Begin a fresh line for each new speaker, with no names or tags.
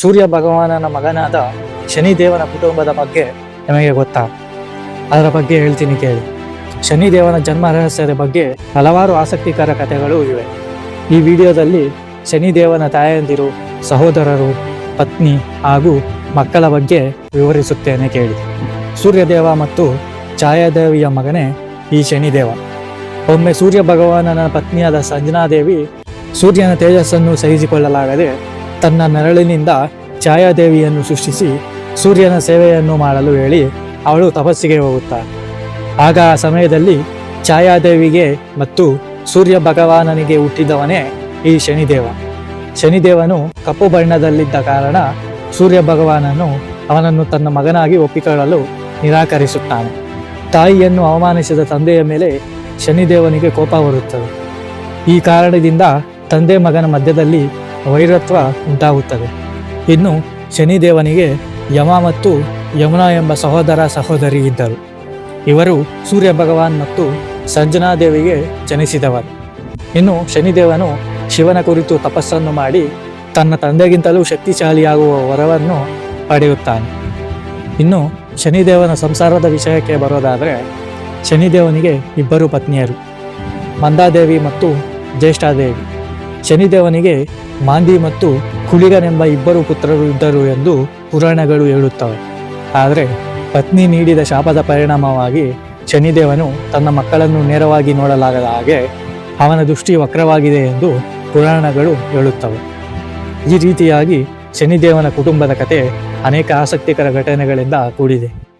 ಸೂರ್ಯ ಭಗವಾನನ ಮಗನಾದ ಶನಿದೇವನ ಕುಟುಂಬದ ಬಗ್ಗೆ ನಿಮಗೆ ಗೊತ್ತಾ? ಅದರ ಬಗ್ಗೆ ಹೇಳ್ತೀನಿ ಕೇಳಿ. ಶನಿದೇವನ ಜನ್ಮ ರಹಸ್ಯದ ಬಗ್ಗೆ ಹಲವಾರು ಆಸಕ್ತಿಕರ ಕಥೆಗಳು ಇವೆ. ಈ ವಿಡಿಯೋದಲ್ಲಿ ಶನಿದೇವನ ತಾಯಂದಿರು, ಸಹೋದರರು, ಪತ್ನಿ ಹಾಗೂ ಮಕ್ಕಳ ಬಗ್ಗೆ ವಿವರಿಸುತ್ತೇನೆ ಕೇಳಿ. ಸೂರ್ಯದೇವ ಮತ್ತು ಛಾಯಾದೇವಿಯ ಮಗನೇ ಈ ಶನಿದೇವ. ಒಮ್ಮೆ ಸೂರ್ಯ ಭಗವಾನನ ಪತ್ನಿಯಾದ ಸಂಜನಾದೇವಿ ಸೂರ್ಯನ ತೇಜಸ್ಸನ್ನು ಸಹಿಸಿಕೊಳ್ಳಲಾಗದೆ ತನ್ನ ನೆರಳಿನಿಂದ ಛಾಯಾದೇವಿಯನ್ನು ಸೃಷ್ಟಿಸಿ ಸೂರ್ಯನ ಸೇವೆಯನ್ನು ಮಾಡಲು ಹೇಳಿ ಅವಳು ತಪಸ್ಸಿಗೆ ಹೋಗುತ್ತಾಳೆ. ಆಗ ಆ ಸಮಯದಲ್ಲಿ ಛಾಯಾದೇವಿಗೆ ಮತ್ತು ಸೂರ್ಯ ಭಗವಾನನಿಗೆ ಹುಟ್ಟಿದವನೇ ಈ ಶನಿದೇವ. ಶನಿದೇವನು ಕಪ್ಪು ಬಣ್ಣದಲ್ಲಿದ್ದ ಕಾರಣ ಸೂರ್ಯ ಭಗವಾನನು ಅವನನ್ನು ತನ್ನ ಮಗನಾಗಿ ಒಪ್ಪಿಕೊಳ್ಳಲು ನಿರಾಕರಿಸುತ್ತಾನೆ. ತಾಯಿಯನ್ನು ಅವಮಾನಿಸಿದ ತಂದೆಯ ಮೇಲೆ ಶನಿದೇವನಿಗೆ ಕೋಪ ಬರುತ್ತದೆ. ಈ ಕಾರಣದಿಂದ ತಂದೆ ಮಗನ ಮಧ್ಯದಲ್ಲಿ ವೈರತ್ವ ಉಂಟಾಗುತ್ತದೆ. ಇನ್ನು ಶನಿದೇವನಿಗೆ ಯಮ ಮತ್ತು ಯಮುನಾ ಎಂಬ ಸಹೋದರ ಸಹೋದರಿ ಇದ್ದರು. ಇವರು ಸೂರ್ಯ ಭಗವಾನ್ ಮತ್ತು ಸಂಜನಾದೇವಿಗೆ ಜನಿಸಿದವರು. ಇನ್ನು ಶನಿದೇವನು ಶಿವನ ಕುರಿತು ತಪಸ್ಸನ್ನು ಮಾಡಿ ತನ್ನ ತಂದೆಗಿಂತಲೂ ಶಕ್ತಿಶಾಲಿಯಾಗುವ ವರವನ್ನು ಪಡೆಯುತ್ತಾನೆ. ಇನ್ನು ಶನಿದೇವನ ಸಂಸಾರದ ವಿಷಯಕ್ಕೆ ಬರೋದಾದರೆ, ಶನಿದೇವನಿಗೆ ಇಬ್ಬರು ಪತ್ನಿಯರು, ಮಂದಾದೇವಿ ಮತ್ತು ಜ್ಯೇಷ್ಠಾದೇವಿ. ಶನಿದೇವನಿಗೆ ಮಾಂದಿ ಮತ್ತು ಕುಳಿಗನೆಂಬ ಇಬ್ಬರು ಪುತ್ರರು ಇದ್ದರು ಎಂದು ಪುರಾಣಗಳು ಹೇಳುತ್ತವೆ. ಆದರೆ ಪತ್ನಿ ನೀಡಿದ ಶಾಪದ ಪರಿಣಾಮವಾಗಿ ಶನಿದೇವನು ತನ್ನ ಮಕ್ಕಳನ್ನು ನೇರವಾಗಿ ನೋಡಲಾಗದ ಹಾಗೆ ಅವನ ದೃಷ್ಟಿ ವಕ್ರವಾಗಿದೆ ಎಂದು ಪುರಾಣಗಳು ಹೇಳುತ್ತವೆ. ಈ ರೀತಿಯಾಗಿ ಶನಿದೇವನ ಕುಟುಂಬದ ಕತೆ ಅನೇಕ ಆಸಕ್ತಿಕರ ಘಟನೆಗಳಿಂದ ಕೂಡಿದೆ.